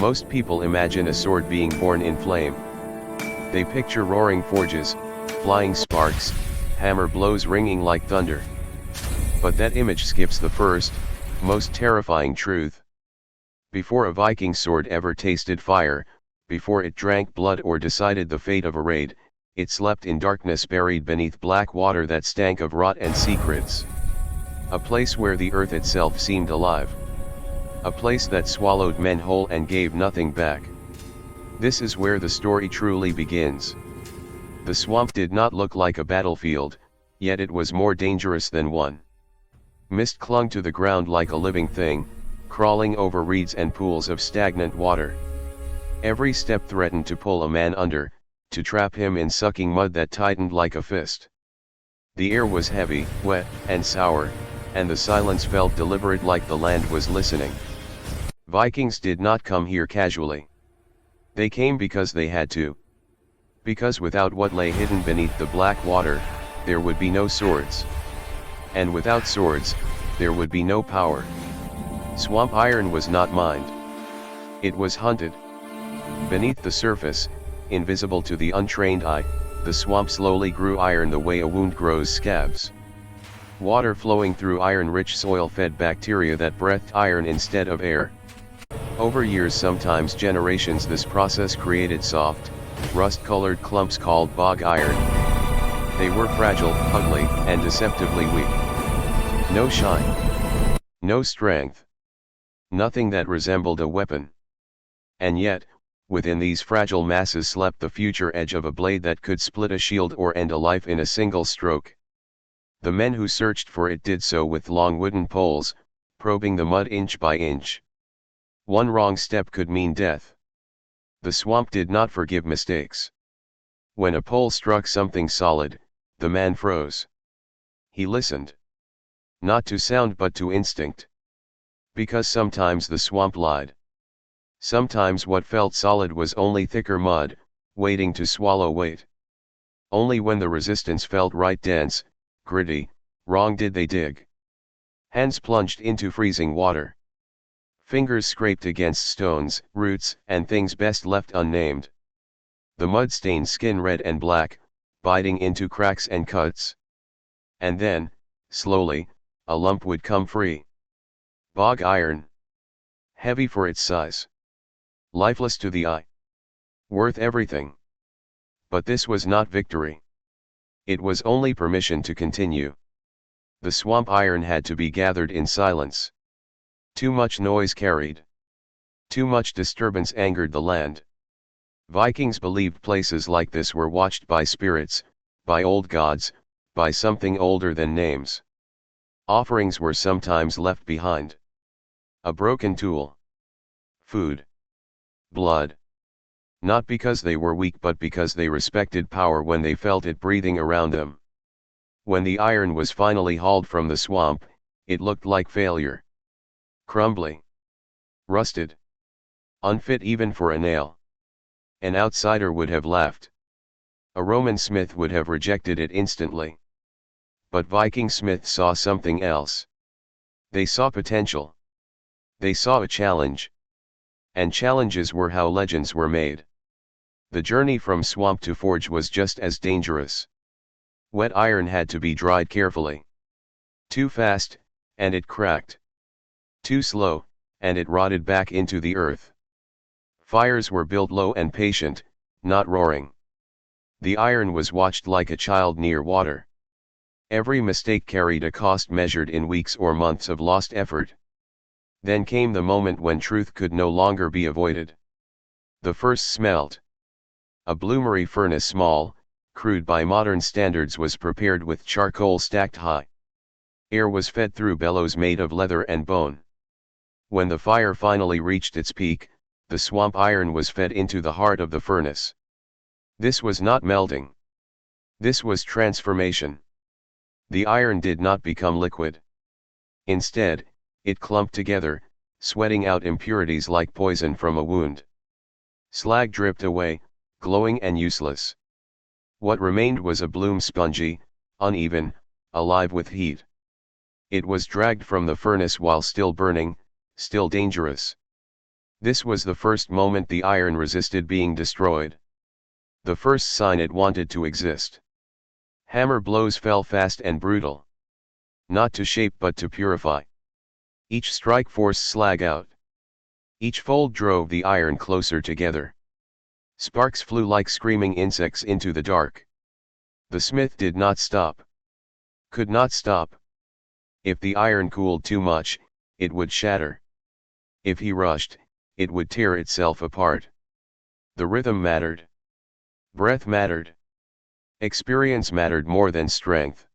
Most people imagine a sword being born in flame. They picture roaring forges, flying sparks, hammer blows ringing like thunder. But that image skips the first, most terrifying truth. Before a Viking sword ever tasted fire, before it drank blood or decided the fate of a raid, it slept in darkness buried beneath black water that stank of rot and secrets. A place where the earth itself seemed alive. A place that swallowed men whole and gave nothing back. This is where the story truly begins. The swamp did not look like a battlefield, yet it was more dangerous than one. Mist clung to the ground like a living thing, crawling over reeds and pools of stagnant water. Every step threatened to pull a man under, to trap him in sucking mud that tightened like a fist. The air was heavy, wet, and sour, and the silence felt deliberate like the land was listening. Vikings did not come here casually. They came because they had to. Because without what lay hidden beneath the black water, there would be no swords. And without swords, there would be no power. Swamp iron was not mined. It was hunted. Beneath the surface, invisible to the untrained eye, the swamp slowly grew iron the way a wound grows scabs. Water flowing through iron-rich soil fed bacteria that breathed iron instead of air. Over years, sometimes generations, this process created soft, rust-colored clumps called bog iron. They were fragile, ugly, and deceptively weak. No shine. No strength. Nothing that resembled a weapon. And yet, within these fragile masses slept the future edge of a blade that could split a shield or end a life in a single stroke. The men who searched for it did so with long wooden poles, probing the mud inch by inch. One wrong step could mean death. The swamp did not forgive mistakes. When a pole struck something solid, the man froze. He listened. Not to sound but to instinct. Because sometimes the swamp lied. Sometimes what felt solid was only thicker mud, waiting to swallow weight. Only when the resistance felt right, dense, gritty, wrong, did they dig. Hands plunged into freezing water. Fingers scraped against stones, roots, and things best left unnamed. The mud stained skin red and black, biting into cracks and cuts. And then, slowly, a lump would come free. Bog iron. Heavy for its size. Lifeless to the eye. Worth everything. But this was not victory. It was only permission to continue. The swamp iron had to be gathered in silence. Too much noise carried. Too much disturbance angered the land. Vikings believed places like this were watched by spirits, by old gods, by something older than names. Offerings were sometimes left behind. A broken tool. Food. Blood. Not because they were weak but because they respected power when they felt it breathing around them. When the iron was finally hauled from the swamp, it looked like failure. Crumbly. Rusted. Unfit even for a nail. An outsider would have laughed. A Roman smith would have rejected it instantly. But Viking smiths saw something else. They saw potential. They saw a challenge. And challenges were how legends were made. The journey from swamp to forge was just as dangerous. Wet iron had to be dried carefully. Too fast, and it cracked. Too slow, and it rotted back into the earth. Fires were built low and patient, not roaring. The iron was watched like a child near water. Every mistake carried a cost measured in weeks or months of lost effort. Then came the moment when truth could no longer be avoided. The first smelt. A bloomery furnace, small, crude by modern standards, was prepared with charcoal stacked high. Air was fed through bellows made of leather and bone. When the fire finally reached its peak, the swamp iron was fed into the heart of the furnace. This was not melting. This was transformation. The iron did not become liquid. Instead, it clumped together, sweating out impurities like poison from a wound. Slag dripped away, glowing and useless. What remained was a bloom, spongy, uneven, alive with heat. It was dragged from the furnace while still burning, still dangerous. This was the first moment the iron resisted being destroyed. The first sign it wanted to exist. Hammer blows fell fast and brutal. Not to shape but to purify. Each strike forced slag out. Each fold drove the iron closer together. Sparks flew like screaming insects into the dark. The smith did not stop. Could not stop. If the iron cooled too much, it would shatter. If he rushed, it would tear itself apart. The rhythm mattered. Breath mattered. Experience mattered more than strength.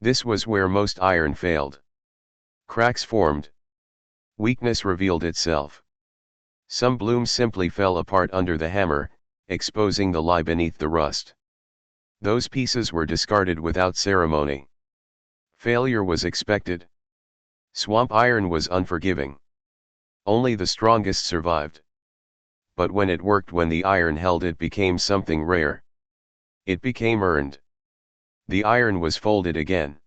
This was where most iron failed. Cracks formed. Weakness revealed itself. Some blooms simply fell apart under the hammer, exposing the lie beneath the rust. Those pieces were discarded without ceremony. Failure was expected. Swamp iron was unforgiving. Only the strongest survived. But when it worked, when the iron held, it became something rare. It became earned. The iron was folded again.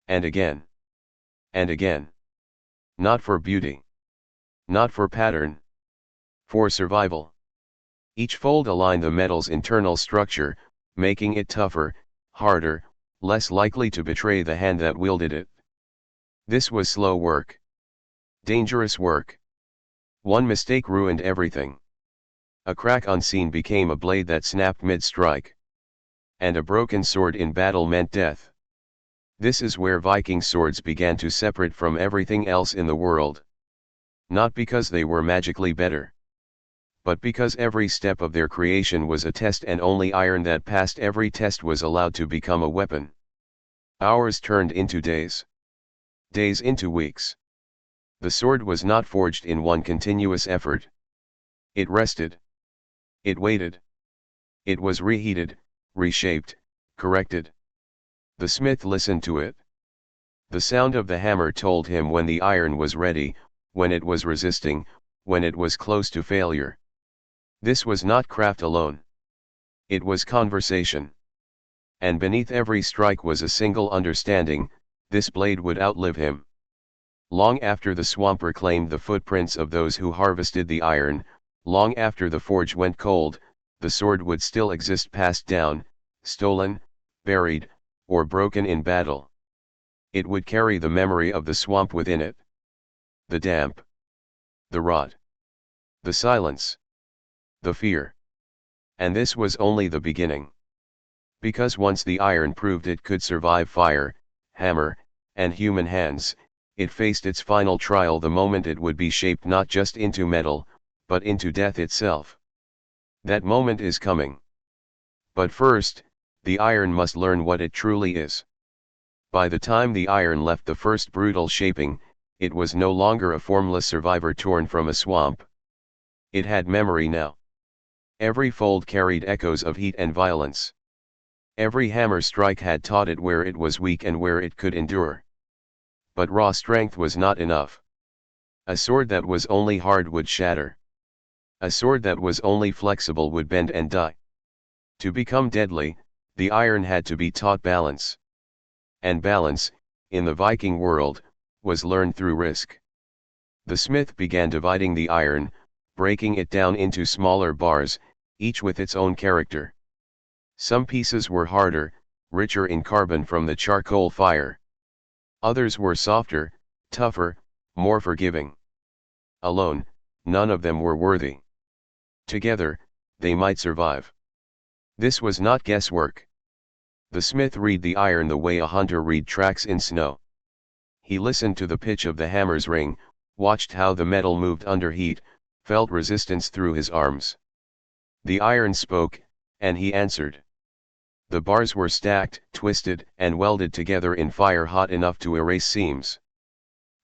And again. And again. Not for beauty. Not for pattern. For survival. Each fold aligned the metal's internal structure, making it tougher, harder, less likely to betray the hand that wielded it. This was slow work. Dangerous work. One mistake ruined everything. A crack unseen became a blade that snapped mid-strike. And a broken sword in battle meant death. This is where Viking swords began to separate from everything else in the world. Not because they were magically better, but because every step of their creation was a test, and only iron that passed every test was allowed to become a weapon. Hours turned into days. Days into weeks. The sword was not forged in one continuous effort. It rested. It waited. It was reheated, reshaped, corrected. The smith listened to it. The sound of the hammer told him when the iron was ready, when it was resisting, when it was close to failure. This was not craft alone. It was conversation. And beneath every strike was a single understanding: this blade would outlive him. Long after the swamp reclaimed the footprints of those who harvested the iron, long after the forge went cold, the sword would still exist, passed down, stolen, buried, or broken in battle. It would carry the memory of the swamp within it. The damp. The rot. The silence. The fear. And this was only the beginning. Because once the iron proved it could survive fire, hammer, and human hands, it faced its final trial, the moment it would be shaped not just into metal, but into death itself. That moment is coming. But first, the iron must learn what it truly is. By the time the iron left the first brutal shaping, it was no longer a formless survivor torn from a swamp. It had memory now. Every fold carried echoes of heat and violence. Every hammer strike had taught it where it was weak and where it could endure. But raw strength was not enough. A sword that was only hard would shatter. A sword that was only flexible would bend and die. To become deadly, the iron had to be taught balance. And balance, in the Viking world, was learned through risk. The smith began dividing the iron, breaking it down into smaller bars, each with its own character. Some pieces were harder, richer in carbon from the charcoal fire. Others were softer, tougher, more forgiving. Alone, none of them were worthy. Together, they might survive. This was not guesswork. The smith read the iron the way a hunter read tracks in snow. He listened to the pitch of the hammer's ring, watched how the metal moved under heat, felt resistance through his arms. The iron spoke, and he answered. The bars were stacked, twisted, and welded together in fire hot enough to erase seams.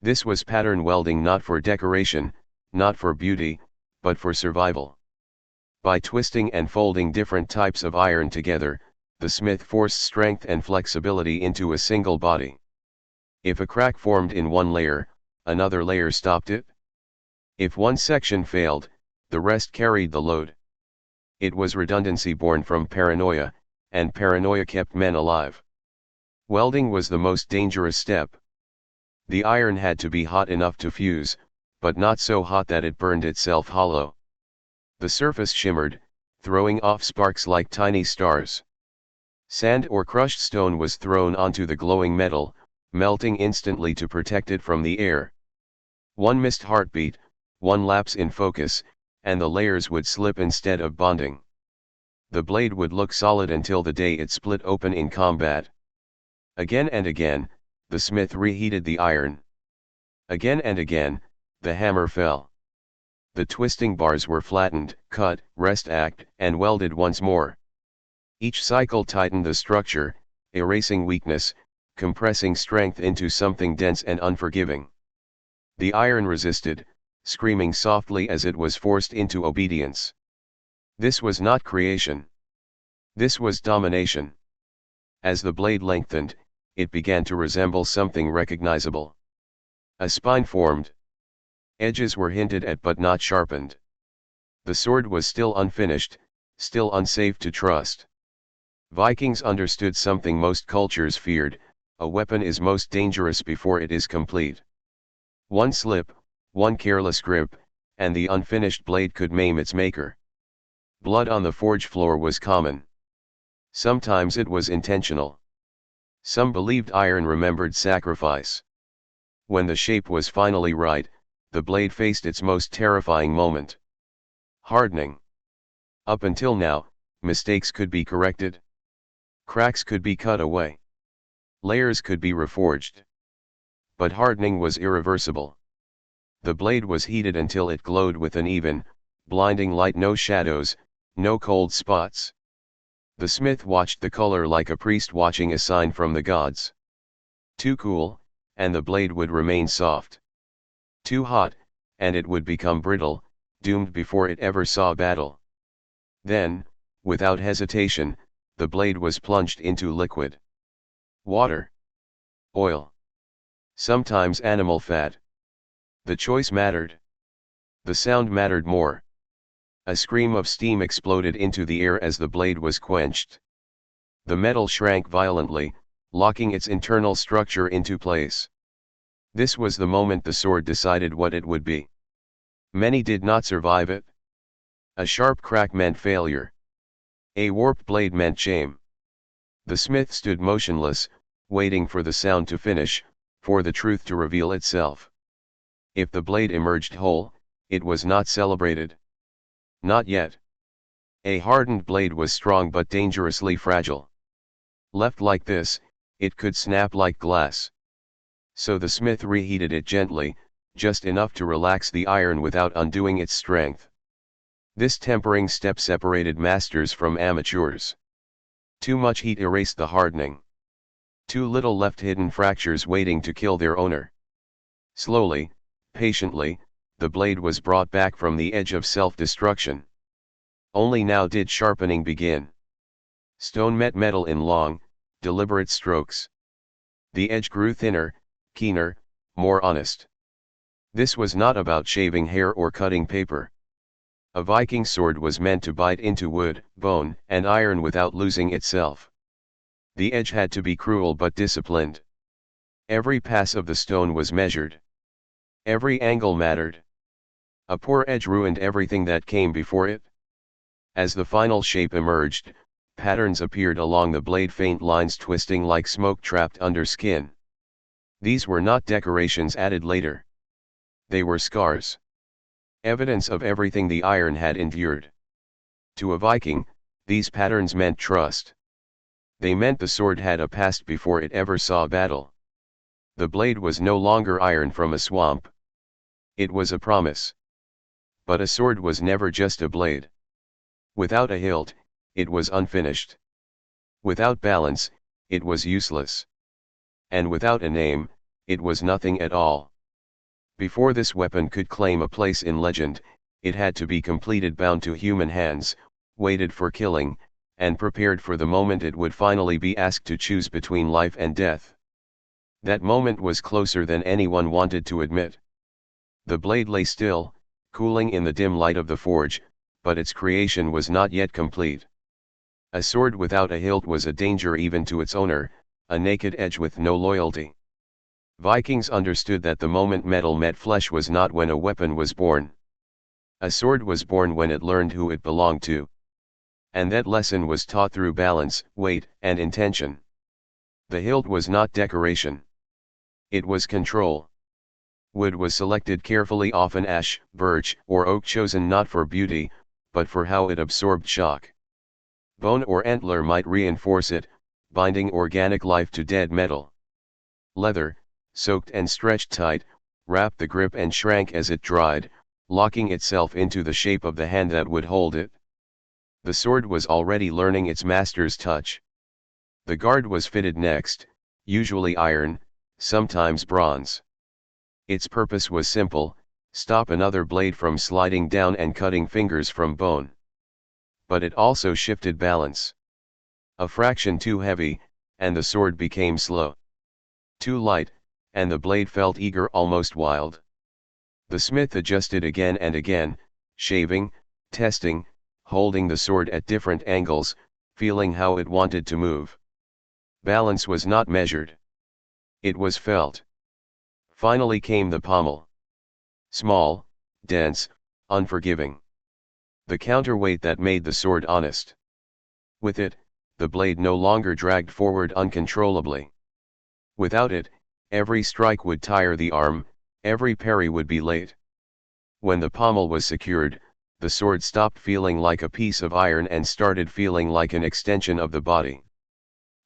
This was pattern welding, not for decoration, not for beauty, but for survival. By twisting and folding different types of iron together, the smith forced strength and flexibility into a single body. If a crack formed in one layer, another layer stopped it. If one section failed, the rest carried the load. It was redundancy born from paranoia, and paranoia kept men alive. Welding was the most dangerous step. The iron had to be hot enough to fuse, but not so hot that it burned itself hollow. The surface shimmered, throwing off sparks like tiny stars. Sand or crushed stone was thrown onto the glowing metal, melting instantly to protect it from the air. One missed heartbeat, one lapse in focus, and the layers would slip instead of bonding. The blade would look solid until the day it split open in combat. Again and again, the smith reheated the iron. Again and again, the hammer fell. The twisting bars were flattened, cut, rest-acked, and welded once more. Each cycle tightened the structure, erasing weakness, compressing strength into something dense and unforgiving. The iron resisted, screaming softly as it was forced into obedience. This was not creation. This was domination. As the blade lengthened, it began to resemble something recognizable. A spine formed. Edges were hinted at but not sharpened. The sword was still unfinished, still unsafe to trust. Vikings understood something most cultures feared: a weapon is most dangerous before it is complete. One slip, one careless grip, and the unfinished blade could maim its maker. Blood on the forge floor was common. Sometimes it was intentional. Some believed iron remembered sacrifice. When the shape was finally right, the blade faced its most terrifying moment. Hardening. Up until now, mistakes could be corrected. Cracks could be cut away. Layers could be reforged. But hardening was irreversible. The blade was heated until it glowed with an even, blinding light, no shadows, no cold spots. The smith watched the color like a priest watching a sign from the gods. Too cool, and the blade would remain soft. Too hot, and it would become brittle, doomed before it ever saw battle. Then, without hesitation, the blade was plunged into liquid. Water. Oil. Sometimes animal fat. The choice mattered. The sound mattered more. A scream of steam exploded into the air as the blade was quenched. The metal shrank violently, locking its internal structure into place. This was the moment the sword decided what it would be. Many did not survive it. A sharp crack meant failure. A warped blade meant shame. The smith stood motionless, waiting for the sound to finish, for the truth to reveal itself. If the blade emerged whole, it was not celebrated. Not yet. A hardened blade was strong but dangerously fragile. Left like this, it could snap like glass. So the smith reheated it gently, just enough to relax the iron without undoing its strength. This tempering step separated masters from amateurs. Too much heat erased the hardening. Too little left hidden fractures waiting to kill their owner. Slowly, patiently, the blade was brought back from the edge of self-destruction. Only now did sharpening begin. Stone met metal in long, deliberate strokes. The edge grew thinner, keener, more honest. This was not about shaving hair or cutting paper. A Viking sword was meant to bite into wood, bone, and iron without losing itself. The edge had to be cruel but disciplined. Every pass of the stone was measured. Every angle mattered. A poor edge ruined everything that came before it. As the final shape emerged, patterns appeared along the blade, faint lines twisting like smoke trapped under skin. These were not decorations added later. They were scars. Evidence of everything the iron had endured. To a Viking, these patterns meant trust. They meant the sword had a past before it ever saw battle. The blade was no longer iron from a swamp. It was a promise. But a sword was never just a blade. Without a hilt, it was unfinished. Without balance, it was useless. And without a name, it was nothing at all. Before this weapon could claim a place in legend, it had to be completed, bound to human hands, weighted for killing, and prepared for the moment it would finally be asked to choose between life and death. That moment was closer than anyone wanted to admit. The blade lay still, cooling in the dim light of the forge, but its creation was not yet complete. A sword without a hilt was a danger even to its owner, a naked edge with no loyalty. Vikings understood that the moment metal met flesh was not when a weapon was born. A sword was born when it learned who it belonged to. And that lesson was taught through balance, weight, and intention. The hilt was not decoration. It was control. Wood was selected carefully, often ash, birch, or oak, chosen not for beauty, but for how it absorbed shock. Bone or antler might reinforce it, binding organic life to dead metal. Leather, soaked and stretched tight, wrapped the grip and shrank as it dried, locking itself into the shape of the hand that would hold it. The sword was already learning its master's touch. The guard was fitted next, usually iron, sometimes bronze. Its purpose was simple: stop another blade from sliding down and cutting fingers from bone. But it also shifted balance. A fraction too heavy, and the sword became slow. Too light, and the blade felt eager, almost wild. The smith adjusted again and again, shaving, testing, holding the sword at different angles, feeling how it wanted to move. Balance was not measured. It was felt. Finally came the pommel. Small, dense, unforgiving. The counterweight that made the sword honest. With it, the blade no longer dragged forward uncontrollably. Without it, every strike would tire the arm, every parry would be late. When the pommel was secured, the sword stopped feeling like a piece of iron and started feeling like an extension of the body.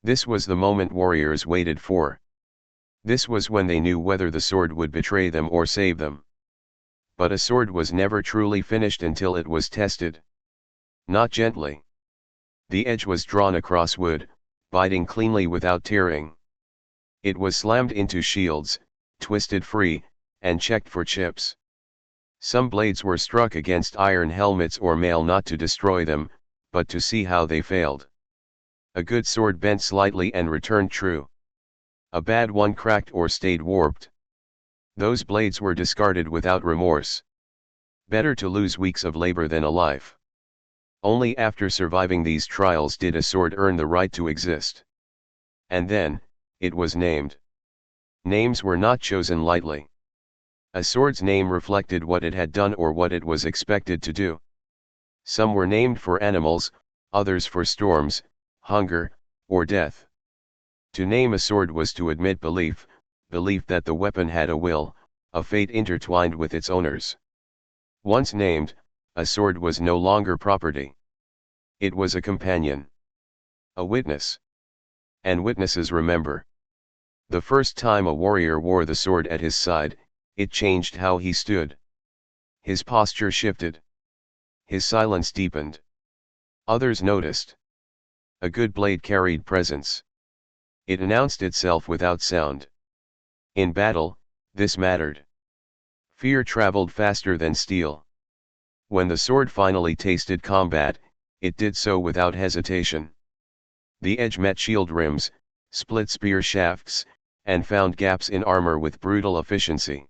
This was the moment warriors waited for. This was when they knew whether the sword would betray them or save them. But a sword was never truly finished until it was tested. Not gently. The edge was drawn across wood, biting cleanly without tearing. It was slammed into shields, twisted free, and checked for chips. Some blades were struck against iron helmets or mail not to destroy them, but to see how they failed. A good sword bent slightly and returned true. A bad one cracked or stayed warped. Those blades were discarded without remorse. Better to lose weeks of labor than a life. Only after surviving these trials did a sword earn the right to exist. And then, it was named. Names were not chosen lightly. A sword's name reflected what it had done or what it was expected to do. Some were named for animals, others for storms, hunger, or death. To name a sword was to admit belief that the weapon had a will, a fate intertwined with its owners. Once named, a sword was no longer property. It was a companion. A witness. And witnesses remember. The first time a warrior wore the sword at his side, it changed how he stood. His posture shifted. His silence deepened. Others noticed. A good blade carried presence. It announced itself without sound. In battle, this mattered. Fear traveled faster than steel. When the sword finally tasted combat, it did so without hesitation. The edge met shield rims, split spear shafts, and found gaps in armor with brutal efficiency.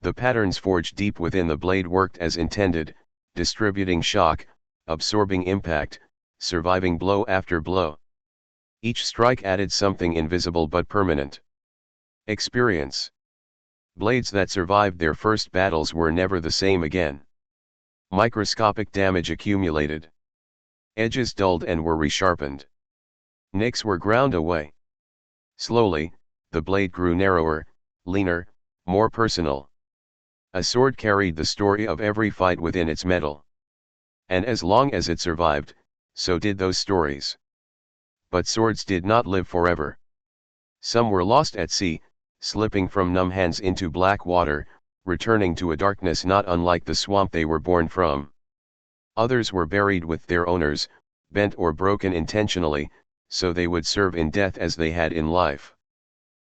The patterns forged deep within the blade worked as intended, distributing shock, absorbing impact, surviving blow after blow. Each strike added something invisible but permanent. Experience. Blades that survived their first battles were never the same again. Microscopic damage accumulated. Edges dulled and were resharpened. Nicks were ground away. Slowly, the blade grew narrower, leaner, more personal. A sword carried the story of every fight within its metal. And as long as it survived, so did those stories. But swords did not live forever. Some were lost at sea, slipping from numb hands into black water, returning to a darkness not unlike the swamp they were born from. Others were buried with their owners, bent or broken intentionally, so they would serve in death as they had in life.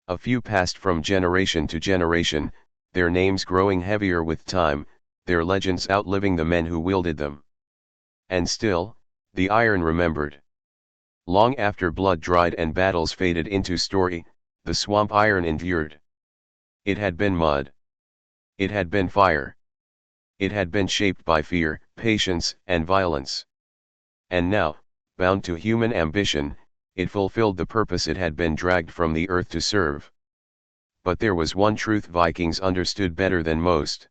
A few passed from generation to generation, their names growing heavier with time, their legends outliving the men who wielded them. And still, the iron remembered. Long after blood dried and battles faded into story, the swamp iron endured. It had been mud. It had been fire. It had been shaped by fear, patience, and violence. And now, bound to human ambition, it fulfilled the purpose it had been dragged from the earth to serve. But there was one truth Vikings understood better than most.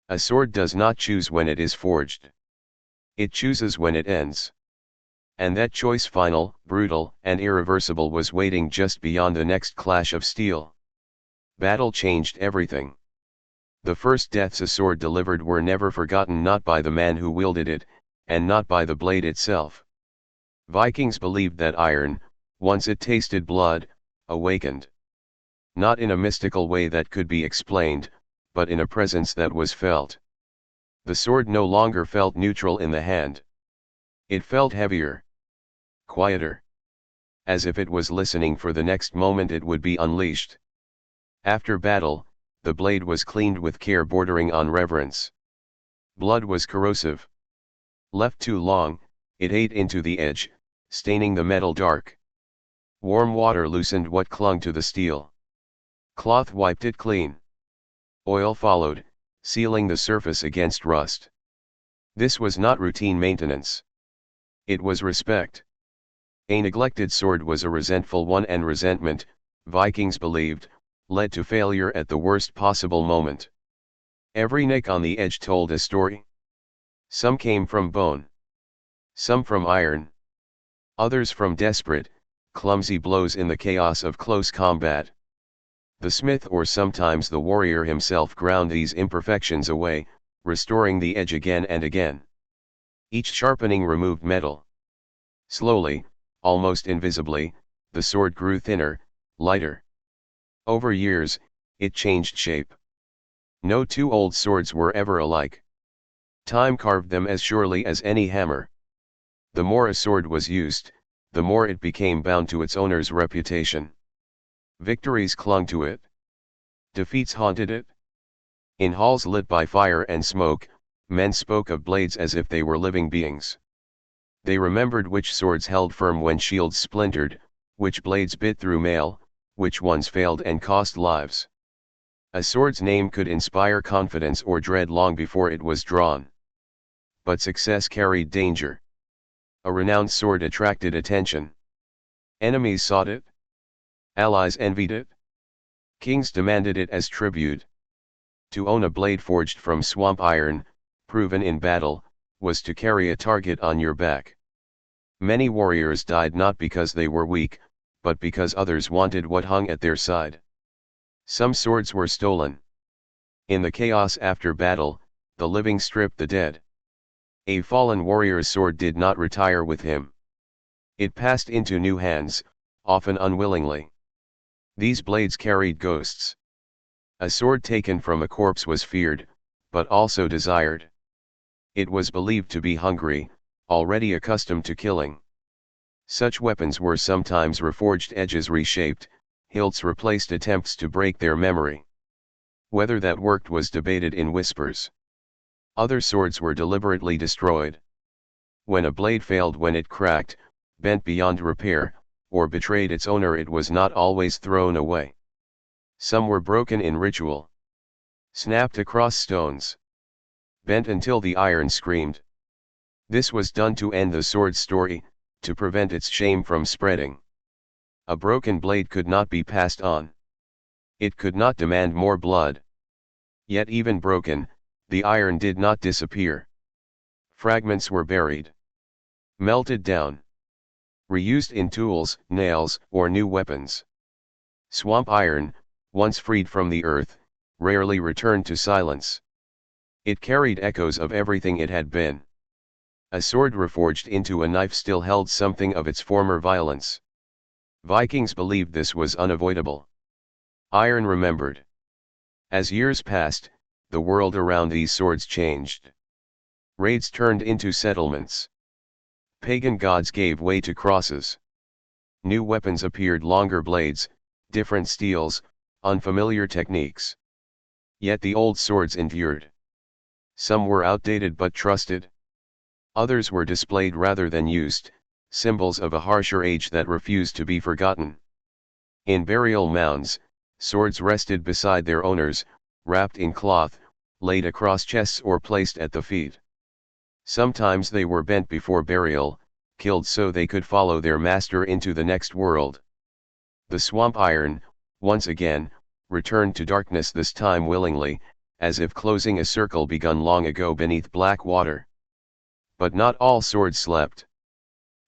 A sword does not choose when it is forged. It chooses when it ends. And that choice, final, brutal, and irreversible, was waiting just beyond the next clash of steel. Battle changed everything. The first deaths a sword delivered were never forgotten, not by the man who wielded it, and not by the blade itself. Vikings believed that iron, once it tasted blood, awakened. Not in a mystical way that could be explained, but in a presence that was felt. The sword no longer felt neutral in the hand. It felt heavier, quieter, as if it was listening for the next moment it would be unleashed. After battle, the blade was cleaned with care bordering on reverence. Blood was corrosive. Left too long, it ate into the edge, staining the metal dark. Warm water loosened what clung to the steel. Cloth wiped it clean. Oil followed, sealing the surface against rust. This was not routine maintenance. It was respect. A neglected sword was a resentful one, and resentment, Vikings believed, led to failure at the worst possible moment. Every nick on the edge told a story. Some came from bone. Some from iron. Others from desperate, clumsy blows in the chaos of close combat. The smith, or sometimes the warrior himself, ground these imperfections away, restoring the edge again and again. Each sharpening removed metal. Slowly, almost invisibly, the sword grew thinner, lighter. Over years, it changed shape. No two old swords were ever alike. Time carved them as surely as any hammer. The more a sword was used, the more it became bound to its owner's reputation. Victories clung to it. Defeats haunted it. In halls lit by fire and smoke, men spoke of blades as if they were living beings. They remembered which swords held firm when shields splintered, which blades bit through mail, which ones failed and cost lives. A sword's name could inspire confidence or dread long before it was drawn. But success carried danger. A renowned sword attracted attention. Enemies sought it. Allies envied it. Kings demanded it as tribute. To own a blade forged from swamp iron, proven in battle, was to carry a target on your back. Many warriors died not because they were weak, but because others wanted what hung at their side. Some swords were stolen. In the chaos after battle, the living stripped the dead. A fallen warrior's sword did not retire with him. It passed into new hands, often unwillingly. These blades carried ghosts. A sword taken from a corpse was feared, but also desired. It was believed to be hungry, already accustomed to killing. Such weapons were sometimes reforged, edges reshaped, hilts replaced, attempts to break their memory. Whether that worked was debated in whispers. Other swords were deliberately destroyed. When a blade failed, when it cracked, bent beyond repair, or betrayed its owner, it was not always thrown away. Some were broken in ritual. Snapped across stones. Bent until the iron screamed. This was done to end the sword's story, to prevent its shame from spreading. A broken blade could not be passed on. It could not demand more blood. Yet even broken, the iron did not disappear. Fragments were buried. Melted down. Reused in tools, nails, or new weapons. Swamp iron, once freed from the earth, rarely returned to silence. It carried echoes of everything it had been. A sword reforged into a knife still held something of its former violence. Vikings believed this was unavoidable. Iron remembered. As years passed, the world around these swords changed. Raids turned into settlements. Pagan gods gave way to crosses. New weapons appeared, longer blades, different steels, unfamiliar techniques. Yet the old swords endured. Some were outdated but trusted. Others were displayed rather than used, symbols of a harsher age that refused to be forgotten. In burial mounds, swords rested beside their owners, wrapped in cloth, laid across chests or placed at the feet. Sometimes they were bent before burial, killed so they could follow their master into the next world. The swamp iron, once again, returned to darkness, this time willingly, as if closing a circle begun long ago beneath black water. But not all swords slept.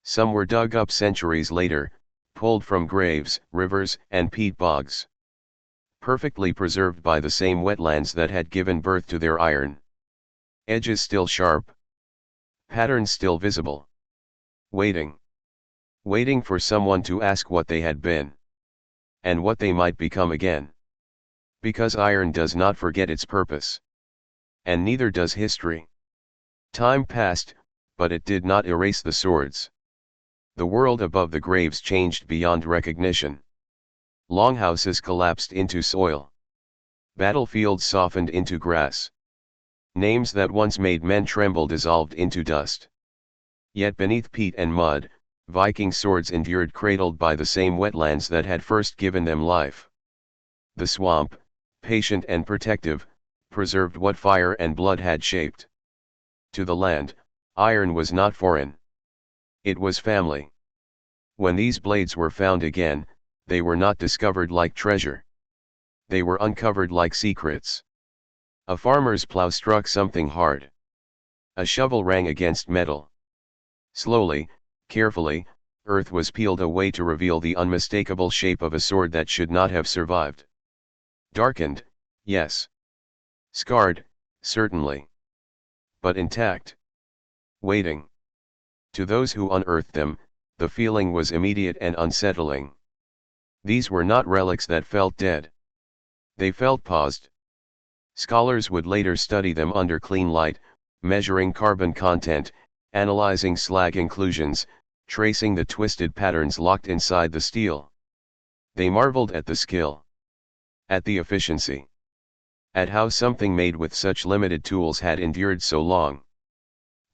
Some were dug up centuries later, pulled from graves, rivers, and peat bogs. Perfectly preserved by the same wetlands that had given birth to their iron. Edges still sharp. Patterns still visible. Waiting. Waiting for someone to ask what they had been. And what they might become again. Because iron does not forget its purpose. And neither does history. Time passed, but it did not erase the swords. The world above the graves changed beyond recognition. Longhouses collapsed into soil. Battlefields softened into grass. Names that once made men tremble dissolved into dust. Yet beneath peat and mud, Viking swords endured, cradled by the same wetlands that had first given them life. The swamp, patient and protective, preserved what fire and blood had shaped. To the land, iron was not foreign. It was family. When these blades were found again, they were not discovered like treasure. They were uncovered like secrets. A farmer's plow struck something hard. A shovel rang against metal. Slowly, carefully, earth was peeled away to reveal the unmistakable shape of a sword that should not have survived. Darkened, yes. Scarred, certainly. But intact. Waiting. To those who unearthed them, the feeling was immediate and unsettling. These were not relics that felt dead. They felt paused. Scholars would later study them under clean light, measuring carbon content, analyzing slag inclusions, tracing the twisted patterns locked inside the steel. They marveled at the skill. At the efficiency. At how something made with such limited tools had endured so long.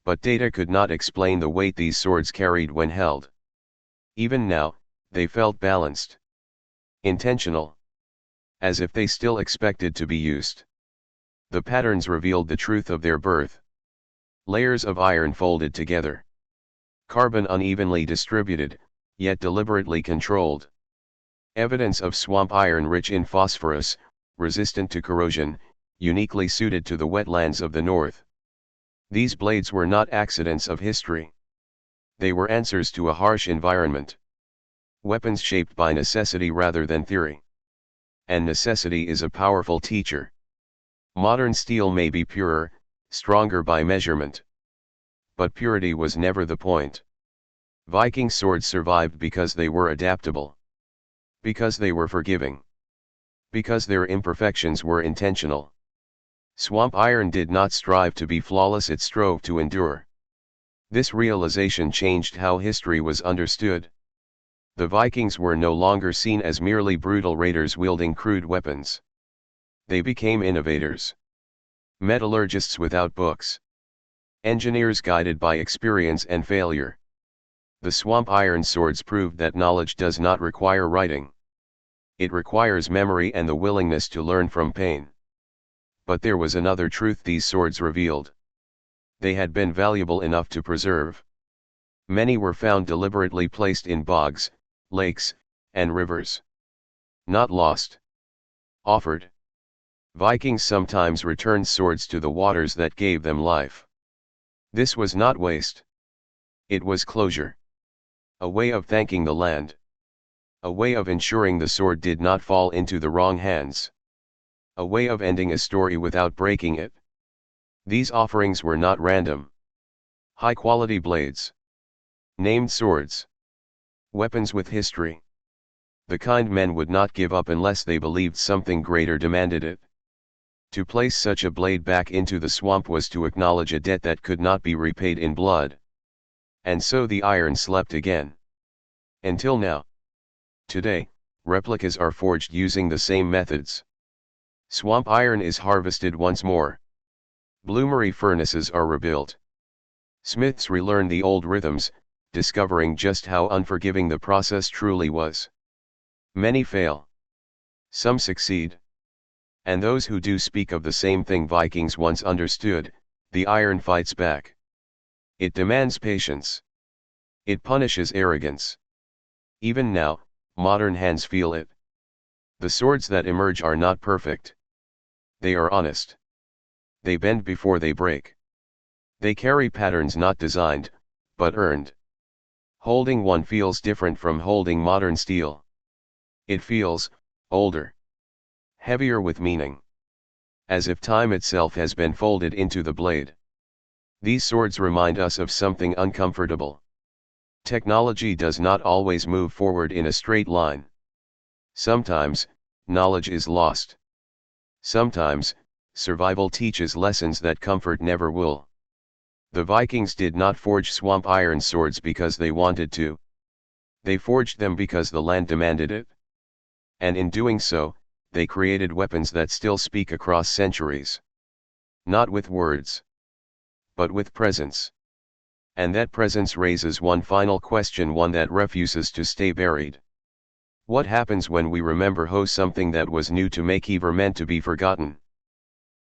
But data could not explain the weight these swords carried when held. Even now, they felt balanced. Intentional. As if they still expected to be used. The patterns revealed the truth of their birth. Layers of iron folded together. Carbon unevenly distributed, yet deliberately controlled. Evidence of swamp iron rich in phosphorus, resistant to corrosion, uniquely suited to the wetlands of the north. These blades were not accidents of history. They were answers to a harsh environment. Weapons shaped by necessity rather than theory. And necessity is a powerful teacher. Modern steel may be purer, stronger by measurement. But purity was never the point. Viking swords survived because they were adaptable. Because they were forgiving. Because their imperfections were intentional. Swamp iron did not strive to be flawless, it strove to endure. This realization changed how history was understood. The Vikings were no longer seen as merely brutal raiders wielding crude weapons. They became innovators. Metallurgists without books. Engineers guided by experience and failure. The swamp iron swords proved that knowledge does not require writing. It requires memory and the willingness to learn from pain. But there was another truth these swords revealed. They had been valuable enough to preserve. Many were found deliberately placed in bogs, lakes, and rivers. Not lost. Offered. Vikings sometimes returned swords to the waters that gave them life. This was not waste. It was closure. A way of thanking the land. A way of ensuring the sword did not fall into the wrong hands. A way of ending a story without breaking it. These offerings were not random. High-quality blades. Named swords. Weapons with history. The kind men would not give up unless they believed something greater demanded it. To place such a blade back into the swamp was to acknowledge a debt that could not be repaid in blood. And so the iron slept again. Until now. Today, replicas are forged using the same methods. Swamp iron is harvested once more. Bloomery furnaces are rebuilt. Smiths relearn the old rhythms, discovering just how unforgiving the process truly was. Many fail. Some succeed. And those who do speak of the same thing Vikings once understood: the iron fights back. It demands patience. It punishes arrogance. Even now, modern hands feel it. The swords that emerge are not perfect. They are honest. They bend before they break. They carry patterns not designed, but earned. Holding one feels different from holding modern steel. It feels older, heavier with meaning. As if time itself has been folded into the blade. These swords remind us of something uncomfortable. Technology does not always move forward in a straight line. Sometimes, knowledge is lost. Sometimes, survival teaches lessons that comfort never will. The Vikings did not forge swamp iron swords because they wanted to. They forged them because the land demanded it. And in doing so, they created weapons that still speak across centuries. Not with words, but with presence. And that presence raises one final question, one that refuses to stay buried. What happens when we remember something that was new to make ever meant to be forgotten?